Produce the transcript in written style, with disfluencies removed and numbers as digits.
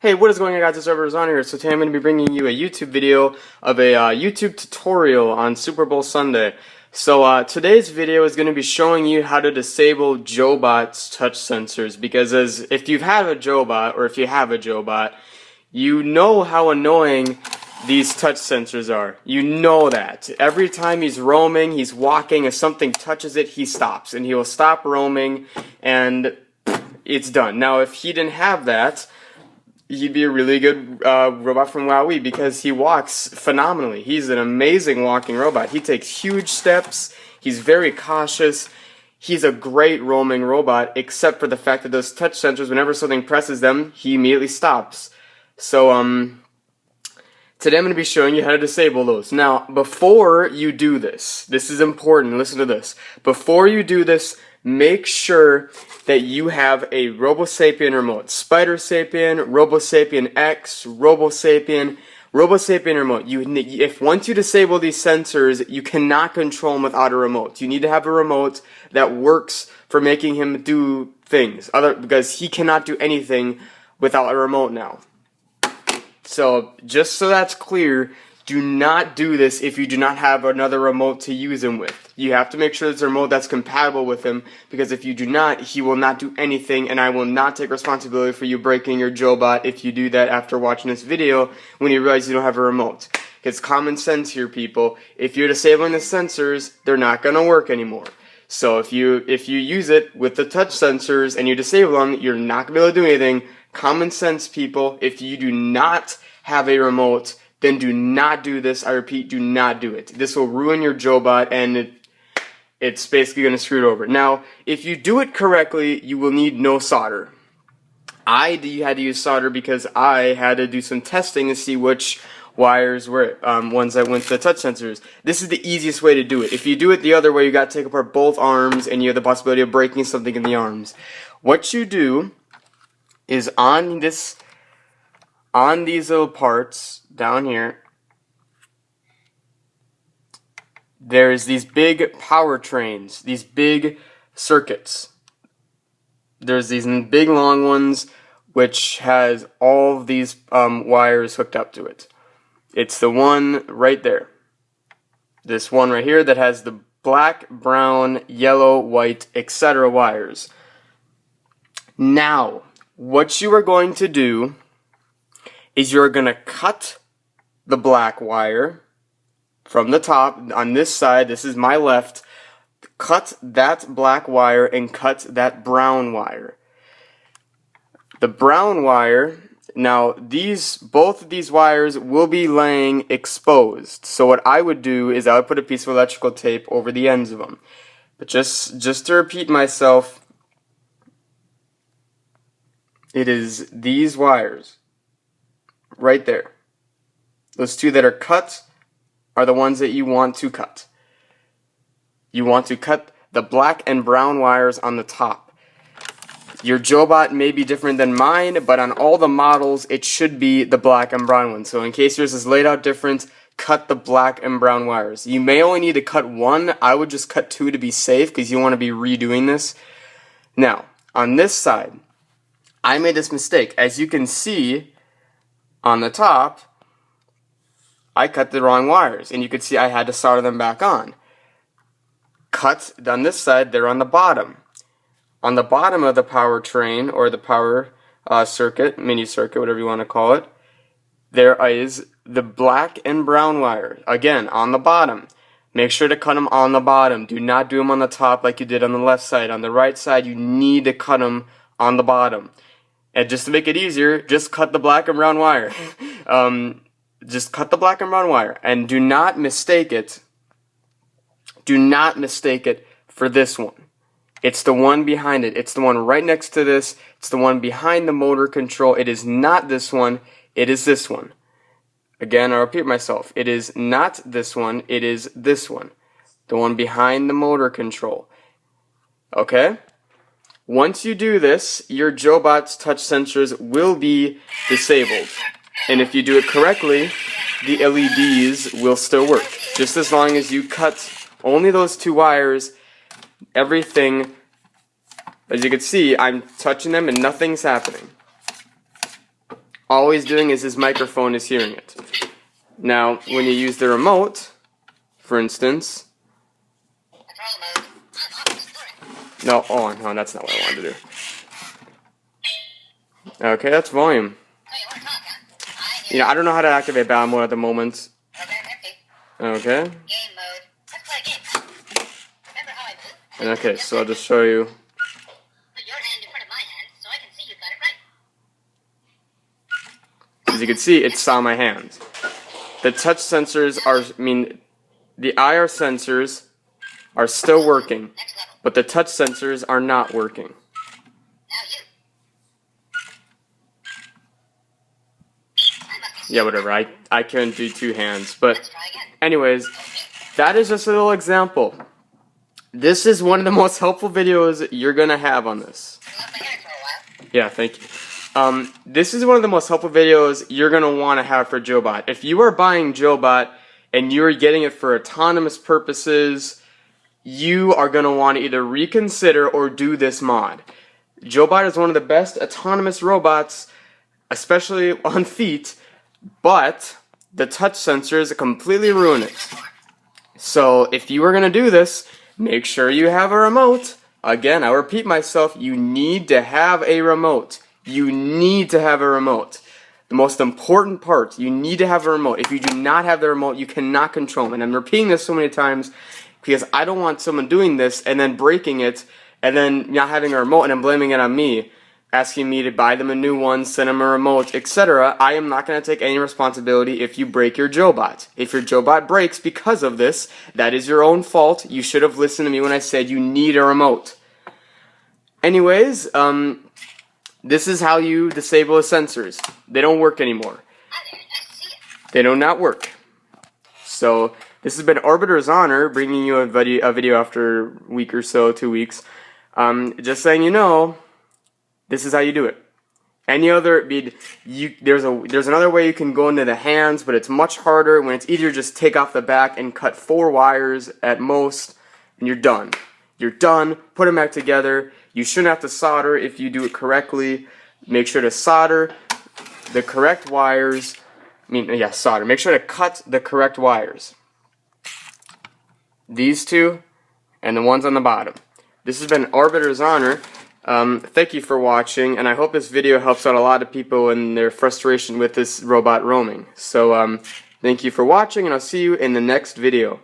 Hey, what is going on, guys? It's Joebot on here. So today I'm going to be bringing you a YouTube video of a YouTube tutorial on Super Bowl Sunday. So today's video is going to be showing you how to disable Joebot's touch sensors, because if you've had a Joebot, or if you have a Joebot, you know how annoying these touch sensors are. You know that. Every time he's roaming, he's walking, if something touches it, he stops. And he will stop roaming, and it's done. Now, if he didn't have that, he'd be a really good robot from WowWee, because he walks phenomenally. He's an amazing walking robot. He takes huge steps. He's very cautious. He's a great roaming robot, except for the fact that those touch sensors, whenever something presses them, he immediately stops. So, today I'm going to be showing you how to disable those. Now, before you do this, this is important, listen to this. Before you do this, make sure that you have a RoboSapien remote. Spider Sapien, RoboSapien X, RoboSapien remote. If once you disable these sensors, you cannot control them without a remote. You need to have a remote that works for making him do things, because he cannot do anything without a remote now. So, just so that's clear, do not do this if you do not have another remote to use him with. You have to make sure it's a remote that's compatible with him, because if you do not, he will not do anything, and I will not take responsibility for you breaking your Joebot if you do that after watching this video when you realize you don't have a remote. It's common sense here, people. If you're disabling the sensors, they're not going to work anymore. So if you use it with the touch sensors and you disable them, you're not going to be able to do anything. Common sense, people. If you do not have a remote, then do not do this. I repeat, do not do it. This will ruin your Joebot, and it's basically going to screw it over. Now, if you do it correctly, you will need no solder. I had to use solder because I had to do some testing to see which wires were ones that went to the touch sensors. This is the easiest way to do it. If you do it the other way, you got to take apart both arms, and you have the possibility of breaking something in the arms. What you do is on these little parts down here, there's these big power trains, these big circuits. There's these big long ones which has all of these wires hooked up to it. It's the one right there. This one right here that has the black, brown, yellow, white, etc. wires. Now, what you are going to do is you're going to cut the black wire from the top on this side. This is my left. Cut that black wire and cut that brown wire. The brown wire, now both of these wires will be laying exposed. So what I would do is I would put a piece of electrical tape over the ends of them. But just to repeat myself, it is these wires right there. Those two that are cut are the ones that you want to cut. You want to cut the black and brown wires on the top. Your Joebot may be different than mine, but on all the models, it should be the black and brown one. So in case yours is laid out different, cut the black and brown wires. You may only need to cut one. I would just cut two to be safe, because you want to be redoing this. Now, on this side, I made this mistake. As you can see on the top, I cut the wrong wires, and you can see I had to solder them back on. Cut on this side, they're on the bottom. On the bottom of the power train, or the power circuit, mini circuit, whatever you want to call it, there is the black and brown wire. Again, on the bottom. Make sure to cut them on the bottom. Do not do them on the top like you did on the left side. On the right side, you need to cut them on the bottom. And just to make it easier, just cut the black and brown wire. Just cut the black and brown wire. And do not mistake it. Do not mistake it for this one. It's the one behind it. It's the one right next to this. It's the one behind the motor control. It is not this one. It is this one. Again, I'll repeat myself. It is not this one. It is this one. The one behind the motor control. Okay? Once you do this, your Joebot's touch sensors will be disabled. And if you do it correctly, the LEDs will still work. Just as long as you cut only those two wires, everything, as you can see, I'm touching them and nothing's happening. all he's doing is his microphone is hearing it. Now, when you use the remote, for instance, no, oh no, that's not what I wanted to do. Okay, that's volume. You know, I don't know how to activate battle mode at the moment. Okay. And okay, so I'll just show you. As you can see, it saw my hand. The touch sensors are, the IR sensors are still working, but the touch sensors are not working. Yeah, whatever, I couldn't do two hands, but anyways, that is just a little example. This is one of the most helpful videos you're gonna have on this. Yeah, thank you. This is one of the most helpful videos you're gonna want to have for Joebot. If you are buying Joebot and you are getting it for autonomous purposes, you are gonna want to either reconsider or do this mod. Joebot is one of the best autonomous robots, especially on feet, but the touch sensors completely ruin it. So if you are gonna do this, make sure you have a remote. Again, I repeat myself, you need to have a remote. You need to have a remote. The most important part, you need to have a remote. If you do not have the remote, you cannot control them. And I'm repeating this so many times because I don't want someone doing this and then breaking it and then not having a remote and then blaming it on me, asking me to buy them a new one, send them a remote, etc. I am not going to take any responsibility if you break your Joebot. If your Joebot breaks because of this, that is your own fault. You should have listened to me when I said you need a remote. Anyways, this is how you disable the sensors. They don't work anymore. They do not work. So this has been Arbiter's Honor, bringing you a video after a week or so, 2 weeks. Just saying you know, this is how you do it. Any other, there's another way you can go into the hands, but it's much harder. When it's easier, just take off the back and cut 4 wires at most, and you're done. You're done. Put them back together. You shouldn't have to solder if you do it correctly. Make sure to solder the correct wires. Solder. Make sure to cut the correct wires. These two and the ones on the bottom. This has been Arbiter's Honor. Thank you for watching, and I hope this video helps out a lot of people in their frustration with this robot roaming. So, thank you for watching, and I'll see you in the next video.